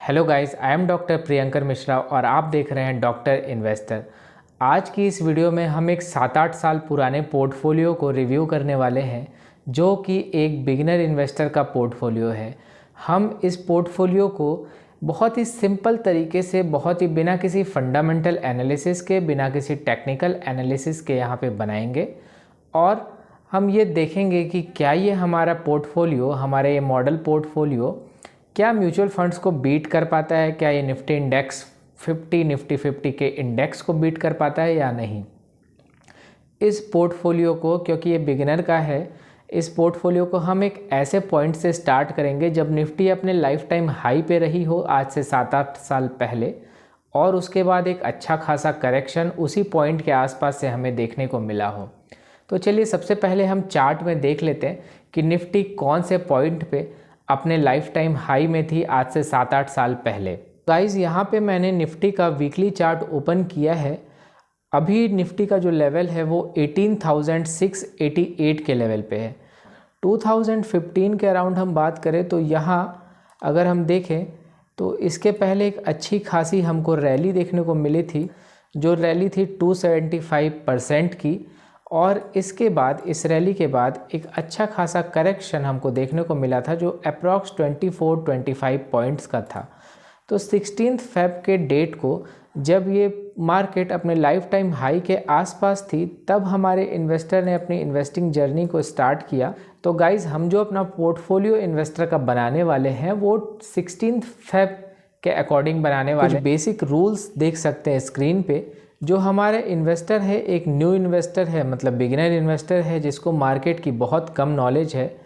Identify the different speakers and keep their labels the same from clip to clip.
Speaker 1: Hello guys, I am doctor Priyankar Mishra और आप देख रहे हैं डॉक्टर इन्वेस्टर। आज की इस वीडियो में हम एक 7-8 साल पुराने पोर्टफोलियो को रिव्यू करने वाले हैं जो कि एक बिगिनर इन्वेस्टर का पोर्टफोलियो है। हम इस पोर्टफोलियो को बहुत ही सिंपल तरीके से, बहुत ही बिना किसी फंडामेंटल एनालिसिस के, बिना किसी टेक्निकल एनालिसिस के यहाँ पे बनाएंगे और हम ये देखेंगे कि क्या ये हमारा पोर्टफोलियो, हमारा ये मॉडल पोर्टफोलियो क्या म्यूचुअल फंड्स को बीट कर पाता है, क्या ये निफ्टी इंडेक्स 50, निफ्टी 50 के इंडेक्स को बीट कर पाता है या नहीं। इस पोर्टफोलियो को, क्योंकि ये बिगिनर का है, इस पोर्टफोलियो को हम एक ऐसे पॉइंट से स्टार्ट करेंगे जब निफ्टी अपने लाइफ टाइम हाई पे रही हो, आज से 7-8 साल पहले, और उसके बाद एक अच्छा खासा करेक्शन उसी पॉइंट के आसपास से हमें देखने को मिला हो। तो चलिए सबसे पहले हम चार्ट में देख लेते हैं कि निफ्टी कौन से पॉइंट पे अपने लाइफ टाइम हाई में थी आज से 7-8 साल पहले। गाइस, यहाँ पे मैंने निफ्टी का वीकली चार्ट ओपन किया है। अभी निफ्टी का जो लेवल है वो 18,688 के लेवल पे है। 2015 के अराउंड हम बात करें तो यहाँ अगर हम देखें तो इसके पहले एक अच्छी खासी हमको रैली देखने को मिली थी, जो रैली थी 275% की, और इसके बाद, इस रैली के बाद एक अच्छा खासा करेक्शन हमको देखने को मिला था जो अप्रॉक्स 24-25 पॉइंट्स का था। तो 16 फेब के डेट को जब ये मार्केट अपने लाइफ टाइम हाई के आसपास थी, तब हमारे इन्वेस्टर ने अपनी इन्वेस्टिंग जर्नी को स्टार्ट किया। तो गाइज़, हम जो अपना पोर्टफोलियो इन्वेस्टर का बनाने वाले हैं वो 16 फेब के अकॉर्डिंग बनाने वाले। कुछ बेसिक रूल्स देख सकते हैं स्क्रीन पे। जो हमारा इन्वेस्टर है एक न्यू इन्वेस्टर है, मतलब बिगिनर इन्वेस्टर है, जिसको मार्केट की बहुत कम नॉलेज है,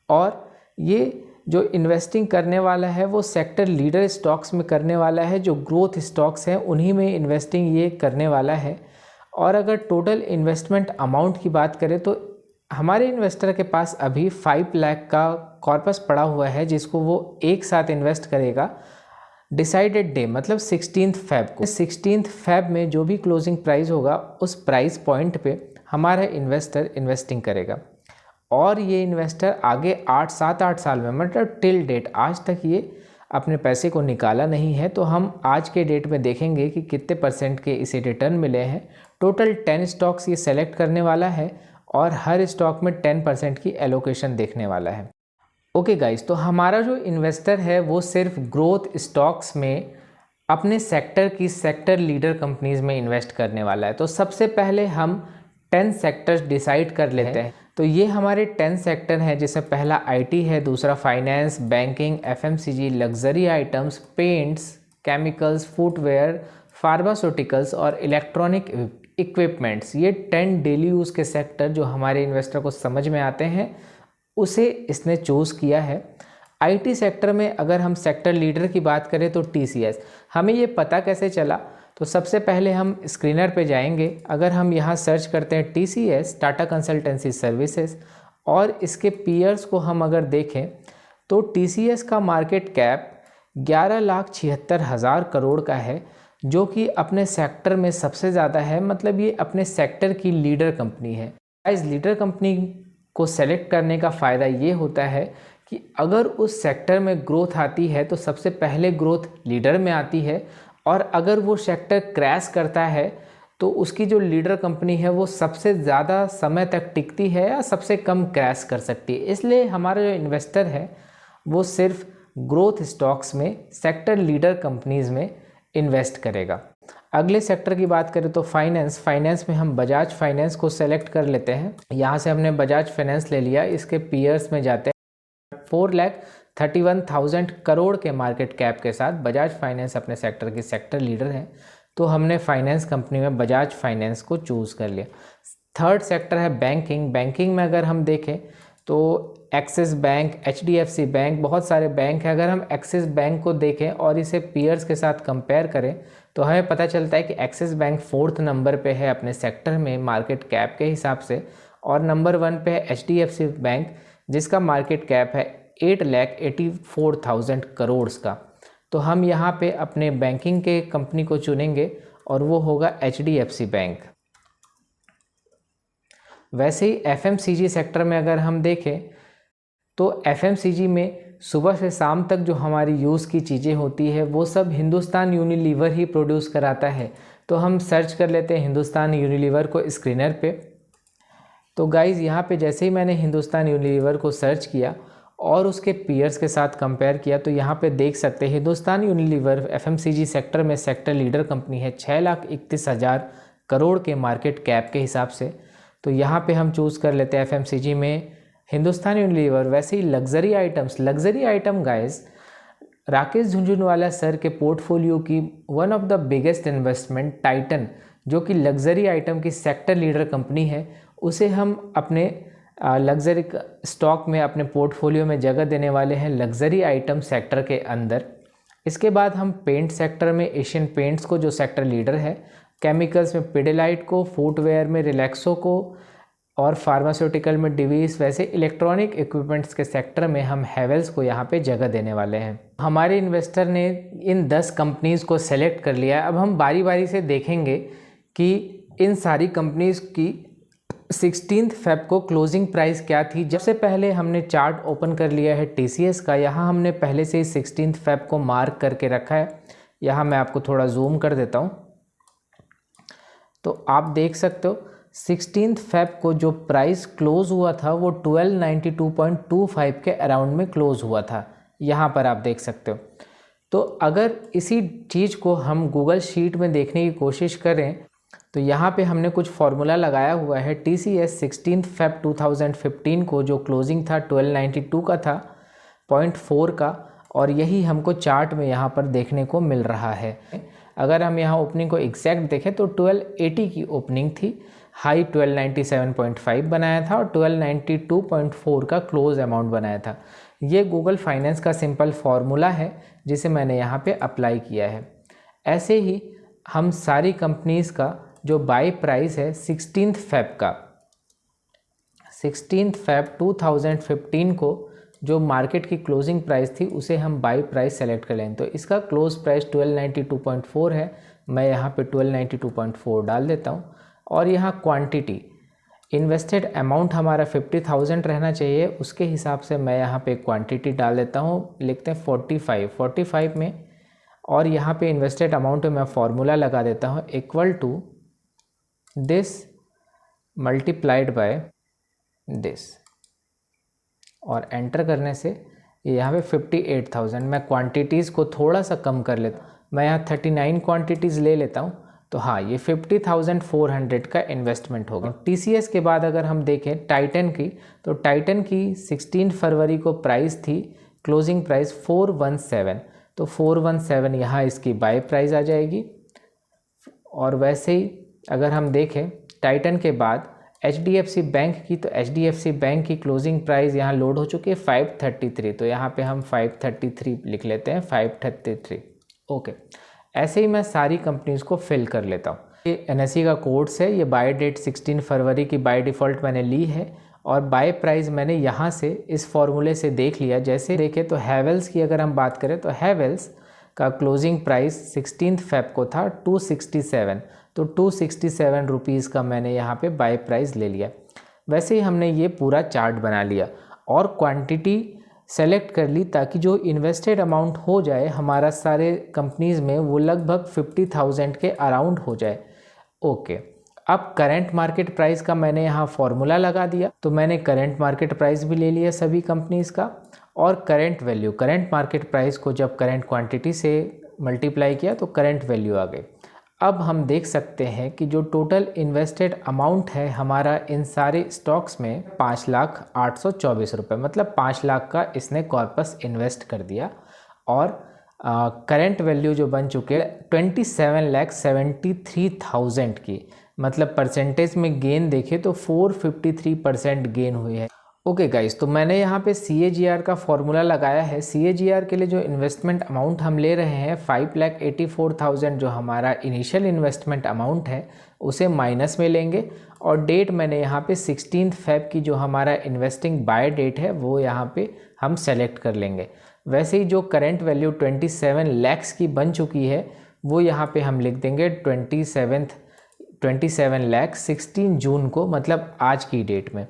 Speaker 1: और ये जो इन्वेस्टिंग करने वाला है वो सेक्टर लीडर स्टॉक्स में करने वाला है। जो ग्रोथ स्टॉक्स हैं उन्हीं में इन्वेस्टिंग ये करने वाला है। और अगर टोटल इन्वेस्टमेंट अमाउंट की बात करें तो हमारे इन्वेस्टर के पास अभी 5 लाख का कॉर्पस पड़ा हुआ है, जिसको वो एक साथ इन्वेस्ट करेगा डिसाइडेड डे, मतलब 16 फेब को। 16 फेब में जो भी क्लोजिंग प्राइस होगा उस प्राइस पॉइंट पे हमारा इन्वेस्टर इन्वेस्टिंग करेगा। और ये इन्वेस्टर आगे 7-8 साल में, मतलब टिल डेट, आज तक ये अपने पैसे को निकाला नहीं है। तो हम आज के डेट में देखेंगे कि कितने परसेंट के इसे रिटर्न मिले हैं। टोटल 10 स्टॉक्स ये सेलेक्ट करने वाला है और हर स्टॉक में 10% की एलोकेशन देखने वाला है। ओके गाइस, तो हमारा जो इन्वेस्टर है वो सिर्फ ग्रोथ स्टॉक्स में अपने सेक्टर की सेक्टर लीडर कंपनीज में इन्वेस्ट करने वाला है। तो सबसे पहले हम 10 सेक्टर्स डिसाइड कर लेते हैं। तो ये हमारे 10 सेक्टर हैं, जिसमें पहला आईटी है, दूसरा finance, banking, FMCG, luxury items, paints, chemicals, footwear, pharmaceuticals और इलेक्ट्रॉनिक इक्विपमेंट्स। ये 10 डेली यूज़ के सेक्टर जो हमारे इन्वेस्टर को समझ में आते हैं, उसे इसने चूज़ किया है। आईटी सेक्टर में अगर हम सेक्टर लीडर की बात करें तो टीसीएस। हमें ये पता कैसे चला? तो सबसे पहले हम स्क्रीनर पे जाएंगे। अगर हम यहाँ सर्च करते हैं टीसीएस, टाटा कंसल्टेंसी सर्विसेज, और इसके पीयर्स को हम अगर देखें तो टीसीएस का मार्केट कैप 11,76,000 करोड़ का है, जो कि अपने सेक्टर में सबसे ज़्यादा है। मतलब ये अपने सेक्टर की लीडर कंपनी है। इस लीडर कंपनी को सेलेक्ट करने का फ़ायदा ये होता है कि अगर उस सेक्टर में ग्रोथ आती है तो सबसे पहले ग्रोथ लीडर में आती है, और अगर वो सेक्टर क्रैश करता है तो उसकी जो लीडर कंपनी है वो सबसे ज़्यादा समय तक टिकती है या सबसे कम क्रैश कर सकती है। इसलिए हमारा जो इन्वेस्टर है वो सिर्फ ग्रोथ स्टॉक्स में, सेक्टर लीडर कंपनीज़ में इन्वेस्ट करेगा। अगले सेक्टर की बात करें तो फाइनेंस। फाइनेंस में हम बजाज फाइनेंस को सेलेक्ट कर लेते हैं। यहाँ से हमने बजाज फाइनेंस ले लिया। इसके पीयर्स में जाते हैं। 4,31,000 करोड़ के मार्केट कैप के साथ बजाज फाइनेंस अपने सेक्टर की सेक्टर लीडर है। तो हमने फाइनेंस कंपनी में बजाज फाइनेंस को चूज़ कर लिया। थर्ड सेक्टर है बैंकिंग। बैंकिंग में अगर हम देखें तो एक्सिस बैंक, एचडीएफसी बैंक, बहुत सारे बैंक हैं। अगर हम एक्सिस बैंक को देखें और इसे पीयर्स के साथ कंपेयर करें तो हमें पता चलता है कि एक्सिस बैंक 4th नंबर पे है अपने सेक्टर में मार्केट कैप के हिसाब से, और नंबर 1 पे है एचडीएफसी बैंक, जिसका मार्केट कैप है 8,84,000 करोड़ का। तो हम यहाँ पे अपने बैंकिंग के कंपनी को चुनेंगे और वो होगा एचडीएफसी बैंक। वैसे ही एफएमसीजी सेक्टर में अगर हम देखें तो एफएमसीजी में सुबह से शाम तक जो हमारी यूज़ की चीज़ें होती है वो सब हिंदुस्तान यूनिलीवर ही प्रोड्यूस कराता है। तो हम सर्च कर लेते हैं हिंदुस्तान यूनिलीवर को स्क्रीनर पे। तो गाइज़ यहाँ पे जैसे ही मैंने हिंदुस्तान यूनिलीवर को सर्च किया और उसके पीयर्स के साथ कंपेयर किया तो यहाँ पे देख सकते हैं हिंदुस्तान यूनिलीवर एफएमसीजी सेक्टर में सेक्टर लीडर कंपनी है 6,31,000 करोड़ के मार्केट कैप के हिसाब से। तो यहाँ पे हम चूज़ कर लेते हैं एफएमसीजी में हिंदुस्तान यूनिलीवर। वैसे ही luxury item guys, Rakesh Jhunjhunwala sir के पोर्टफोलियो की one of the biggest investment Titan, जो कि लग्जरी आइटम की सेक्टर लीडर कंपनी है, उसे हम अपने लग्जरी स्टॉक में अपने पोर्टफोलियो में जगह देने वाले हैं लग्जरी आइटम सेक्टर के अंदर। इसके बाद हम पेंट सेक्टर में एशियन पेंट्स को, जो सेक्टर लीडर है, केमिकल्स में पिडिलाइट को, फुटवेयर में रिलैक्सो को और फार्मास्यूटिकल में डिवीस, वैसे इलेक्ट्रॉनिक इक्विपमेंट्स के सेक्टर में हम हैवेल्स को यहाँ पे जगह देने वाले हैं। हमारे इन्वेस्टर ने इन 10 कंपनीज़ को सेलेक्ट कर लिया। अब हम बारी बारी से देखेंगे कि इन सारी कंपनीज़ की 16 फेब को क्लोजिंग प्राइस क्या थी। जब से पहले हमने चार्ट ओपन कर लिया है टीसीएस का, यहाँ हमने पहले से ही 16 फेब को मार्क करके रखा है। यहाँ मैं आपको थोड़ा जूम कर देता हूँ तो आप देख सकते हो 16 फेब को जो प्राइस क्लोज हुआ था वो 1292.25 के अराउंड में क्लोज हुआ था, यहाँ पर आप देख सकते हो। तो अगर इसी चीज़ को हम गूगल शीट में देखने की कोशिश करें तो यहाँ पे हमने कुछ फार्मूला लगाया हुआ है। टीसीएस 16 फेब 2015 को जो क्लोजिंग था 1292 का था 0.4 का, और यही हमको चार्ट में यहाँ पर देखने को मिल रहा है। अगर हम यहाँ ओपनिंग को एग्जैक्ट देखें तो 1280 की ओपनिंग थी, हाई 1297.5 बनाया था और 1292.4 का क्लोज अमाउंट बनाया था। ये गूगल फाइनेंस का सिंपल फार्मूला है जिसे मैंने यहाँ पे अप्लाई किया है। ऐसे ही हम सारी कंपनीज़ का जो बाई प्राइस है 16 फेब का, 16 फेब 2015 को जो मार्केट की क्लोजिंग प्राइस थी उसे हम बाई प्राइस सेलेक्ट कर लें। तो इसका क्लोज प्राइस 1292.4 है, मैं यहाँ पे 1292.4 डाल देता हूँ। और यहाँ क्वांटिटी इन्वेस्टेड अमाउंट हमारा 50,000 रहना चाहिए, उसके हिसाब से मैं यहाँ पे क्वांटिटी डाल देता हूँ, लिखते हैं 45 में। और यहाँ पे इन्वेस्टेड अमाउंट में मैं फार्मूला लगा देता हूँ equal to this multiplied by this, और एंटर करने से यहाँ पे 58,000। मैं क्वांटिटीज़ को थोड़ा सा कम कर लेता हूँ, मैं यहाँ 39 क्वांटिटीज़ ले लेता हूँ। तो हाँ, ये 50,400 का इन्वेस्टमेंट होगा। टीसीएस के बाद अगर हम देखें टाइटन की, तो टाइटन की 16 फरवरी को प्राइस थी, क्लोजिंग प्राइस 417, तो 417 यहाँ इसकी बाय प्राइस आ जाएगी। और वैसे ही अगर हम देखें टाइटन के बाद एचडीएफसी बैंक की, तो एचडीएफसी बैंक की क्लोजिंग प्राइस यहाँ लोड हो चुकी है 533, तो यहाँ पे हम 533 लिख लेते हैं, 533। ओके, ऐसे ही मैं सारी कंपनीज़ को फिल कर लेता हूँ। ये एनएसई का कोड्स है, ये बाय डेट 16 फरवरी की बाय डिफ़ॉल्ट मैंने ली है और बाय प्राइस मैंने यहाँ से इस फॉर्मूले से देख लिया। जैसे देखें तो हैवेल्स की अगर हम बात करें तो हैवेल्स का क्लोजिंग प्राइस 16 फेब को था 267, तो 267 रुपीज़ का मैंने यहाँ पे बाय प्राइस ले लिया। वैसे ही हमने ये पूरा चार्ट बना लिया और क्वांटिटी सेलेक्ट कर ली ताकि जो इन्वेस्टेड अमाउंट हो जाए हमारा सारे कंपनीज़ में वो लगभग 50,000 के अराउंड हो जाए। ओके, अब करंट मार्केट प्राइस का मैंने यहाँ फॉर्मूला लगा दिया, तो मैंने करंट मार्केट प्राइस भी ले लिया सभी कंपनीज़ का, और current value, current market price को जब करंट क्वांटिटी से मल्टीप्लाई किया तो करंट वैल्यू आ गई। अब हम देख सकते हैं कि जो टोटल इन्वेस्टेड अमाउंट है हमारा इन सारे स्टॉक्स में 5,08,24 रुपये, मतलब 5 लाख का इसने कॉर्पस इन्वेस्ट कर दिया। और करंट वैल्यू जो बन चुके 27,73,000 की, मतलब परसेंटेज में गेन देखें तो 453% गेन हुई है। ओके गाइस, तो मैंने यहाँ पे CAGR का फॉर्मूला लगाया है। CAGR के लिए जो इन्वेस्टमेंट अमाउंट हम ले रहे हैं 5,84,000 जो हमारा इनिशियल इन्वेस्टमेंट अमाउंट है उसे माइनस में लेंगे, और डेट मैंने यहाँ पे 16 फेब की जो हमारा इन्वेस्टिंग बाय डेट है वो यहाँ पे हम सेलेक्ट कर लेंगे। वैसे ही जो करंट वैल्यू 27 लाख की बन चुकी है वो यहाँ पे हम लिख देंगे 27 लाख 16 जून को, मतलब आज की डेट में।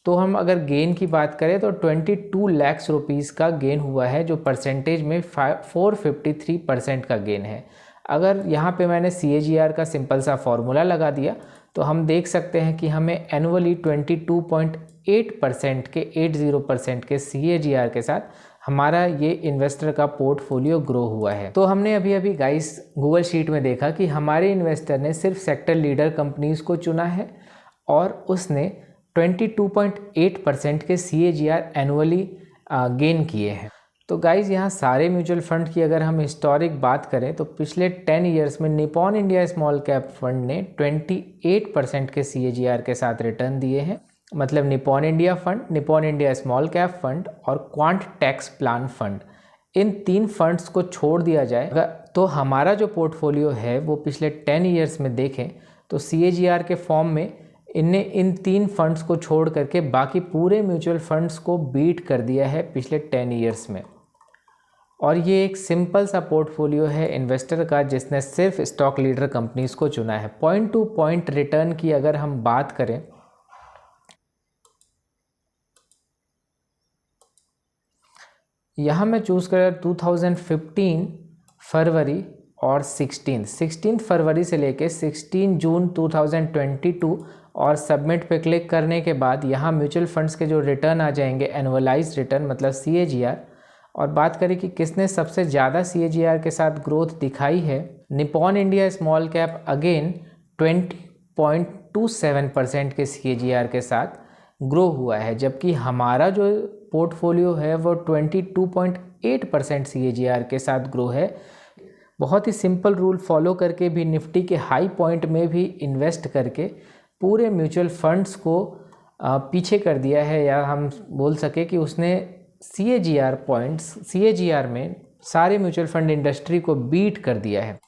Speaker 1: तो हम अगर गेन की बात करें तो 22 लाख रुपीज़ का गेन हुआ है, जो परसेंटेज में 453% का गेन है। अगर यहाँ पे मैंने CAGR का सिंपल सा फॉर्मूला लगा दिया तो हम देख सकते हैं कि हमें एनुअली 22.8% के 80% के CAGR के साथ हमारा ये इन्वेस्टर का पोर्टफोलियो ग्रो हुआ है। तो हमने अभी अभी गाइस गूगल शीट में देखा कि हमारे इन्वेस्टर ने सिर्फ सेक्टर लीडर कंपनीज़ को चुना है और उसने 22.8% के CAGR एनुअली गेन किए हैं। तो गाइज़ यहाँ सारे म्यूचुअल फंड की अगर हम हिस्टोरिक बात करें तो पिछले 10 ईयर्स में Nippon India small cap fund ने 28% के CAGR के साथ रिटर्न दिए हैं। मतलब Nippon India fund, Nippon India small cap fund और क्वांट टैक्स प्लान फंड, इन 3 फंड्स को छोड़ दिया जाए तो हमारा जो पोर्टफोलियो है वो पिछले 10 ईयर्स में देखें तो CAGR के फॉर्म में इनने इन 3 फंड्स को छोड़ करके बाकी पूरे म्यूचुअल फंड्स को बीट कर दिया है पिछले 10 ईयर्स में। और ये एक सिंपल सा पोर्टफोलियो है इन्वेस्टर का जिसने सिर्फ स्टॉक लीडर कंपनीज़ को चुना है। पॉइंट टू पॉइंट रिटर्न की अगर हम बात करें यहाँ मैं चूज़ कर 2015 फरवरी और 16 फरवरी से लेके 16 जून 2022 और सबमिट पे क्लिक करने के बाद यहाँ म्यूचुअल फंड्स के जो रिटर्न आ जाएंगे एनुअलाइज्ड रिटर्न मतलब CAGR। और बात करें कि किसने सबसे ज़्यादा CAGR के साथ ग्रोथ दिखाई है, Nippon India small cap again 20.27% के CAGR के साथ ग्रो हुआ है, जबकि हमारा जो पोर्टफोलियो है वो 22.8% CAGR के साथ ग्रो है। बहुत ही सिंपल रूल फॉलो करके भी निफ्टी के हाई पॉइंट में भी इन्वेस्ट करके पूरे म्यूचुअल फंड्स को पीछे कर दिया है, या हम बोल सके कि उसने CAGR में सारे म्यूचुअल फंड इंडस्ट्री को बीट कर दिया है।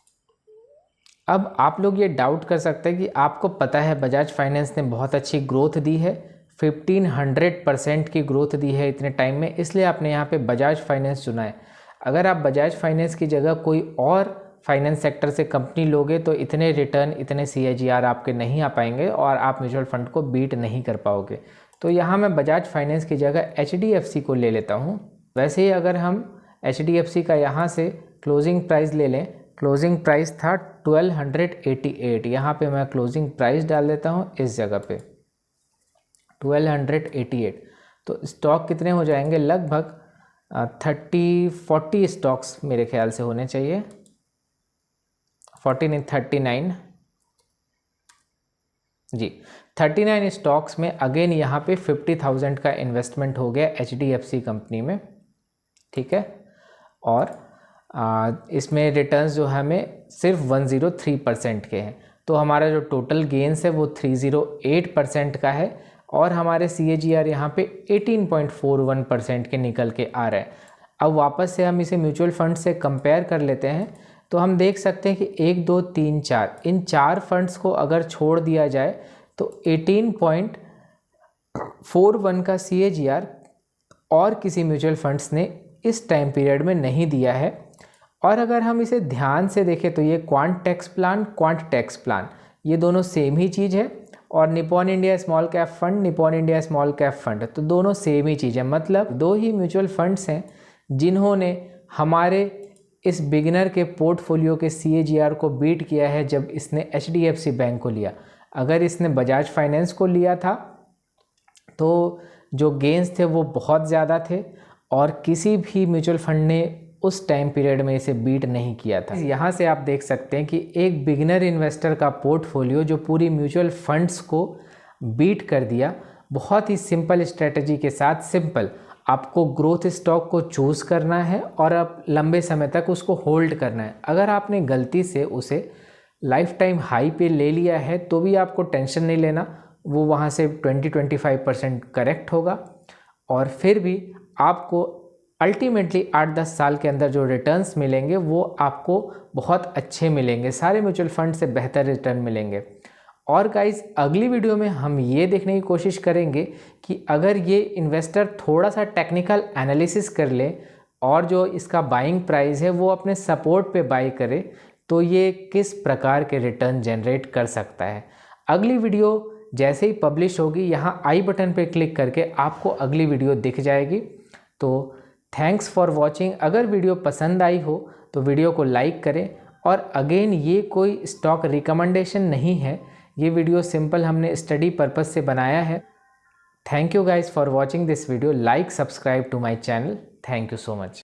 Speaker 1: अब आप लोग ये डाउट कर सकते हैं कि आपको पता है बजाज फाइनेंस ने बहुत अच्छी ग्रोथ दी है, 1500% की ग्रोथ दी है इतने टाइम में, इसलिए आपने यहाँ पे बजाज फाइनेंस चुना है। अगर आप बजाज फाइनेंस की जगह कोई और फाइनेंस सेक्टर से कंपनी लोगे तो इतने रिटर्न, इतने CAGR आपके नहीं आ पाएंगे और आप म्यूचुअल फंड को बीट नहीं कर पाओगे। तो यहाँ मैं बजाज फाइनेंस की जगह HDFC को ले लेता हूँ। वैसे ही अगर हम HDFC का यहाँ से क्लोजिंग प्राइस ले लें, क्लोजिंग प्राइस था 1288, यहाँ पे मैं क्लोजिंग प्राइस डाल देता हूँ इस जगह पे 1288। तो स्टॉक कितने हो जाएंगे, लगभग 40 स्टॉक्स मेरे ख्याल से होने चाहिए, 39 जी, 39 स्टॉक्स में अगेन यहाँ पे 50,000 का इन्वेस्टमेंट हो गया HDFC कंपनी में, ठीक है। और इसमें रिटर्न्स जो हमें सिर्फ 103% के हैं। तो हमारा जो टोटल गेन्स है वो 308% का है और हमारे CAGR यहाँ पे 18.41% के निकल के आ रहा है। अब वापस से हम इसे म्यूचुअल फंड से कंपेयर कर लेते हैं तो हम देख सकते हैं कि 1, 2, 3, 4 इन 4 फंड्स को अगर छोड़ दिया जाए तो 18.41 का CAGR और किसी म्यूचुअल फंड्स ने इस टाइम पीरियड में नहीं दिया है। और अगर हम इसे ध्यान से देखें तो ये क्वांट टैक्स प्लान ये दोनों सेम ही चीज़ है, और Nippon India small cap fund, Nippon India small cap fund, तो दोनों सेम ही चीज़ है। मतलब 2 ही म्यूचुअल फंड्स हैं जिन्होंने हमारे इस बिगिनर के पोर्टफोलियो के CAGR को बीट किया है जब इसने HDFC बैंक को लिया। अगर इसने बजाज फाइनेंस को लिया था तो जो गेन्स थे वो बहुत ज़्यादा थे और किसी भी म्यूचुअल फंड ने उस टाइम पीरियड में इसे बीट नहीं किया था। यहाँ से आप देख सकते हैं कि एक बिगिनर इन्वेस्टर का पोर्टफोलियो जो पूरी म्यूचुअल फंड्स को बीट कर दिया, बहुत ही सिंपल स्ट्रेटजी के साथ। सिंपल, आपको ग्रोथ स्टॉक को चूज़ करना है और अब लंबे समय तक उसको होल्ड करना है। अगर आपने गलती से उसे लाइफ टाइम हाई पे ले लिया है तो भी आपको टेंशन नहीं लेना, वो वहाँ से 20-25% करेक्ट होगा और फिर भी आपको अल्टीमेटली 8-10 साल के अंदर जो रिटर्न्स मिलेंगे वो आपको बहुत अच्छे मिलेंगे, सारे म्यूचुअल फंड से बेहतर रिटर्न मिलेंगे। और गाइस, अगली वीडियो में हम ये देखने की कोशिश करेंगे कि अगर ये इन्वेस्टर थोड़ा सा टेक्निकल एनालिसिस कर ले और जो इसका बाइंग प्राइस है वो अपने सपोर्ट पे बाई करे तो ये किस प्रकार के रिटर्न जनरेट कर सकता है। अगली वीडियो जैसे ही पब्लिश होगी यहाँ आई बटन पे क्लिक करके आपको अगली वीडियो दिख जाएगी। तो थैंक्स फॉर वॉचिंग। अगर वीडियो पसंद आई हो तो वीडियो को लाइक करें। और अगेन ये कोई स्टॉक रिकमेंडेशन नहीं है, ये वीडियो सिंपल हमने स्टडी पर्पस से बनाया है। Thank you guys for watching this video. Like subscribe to my channel. Thank you so much.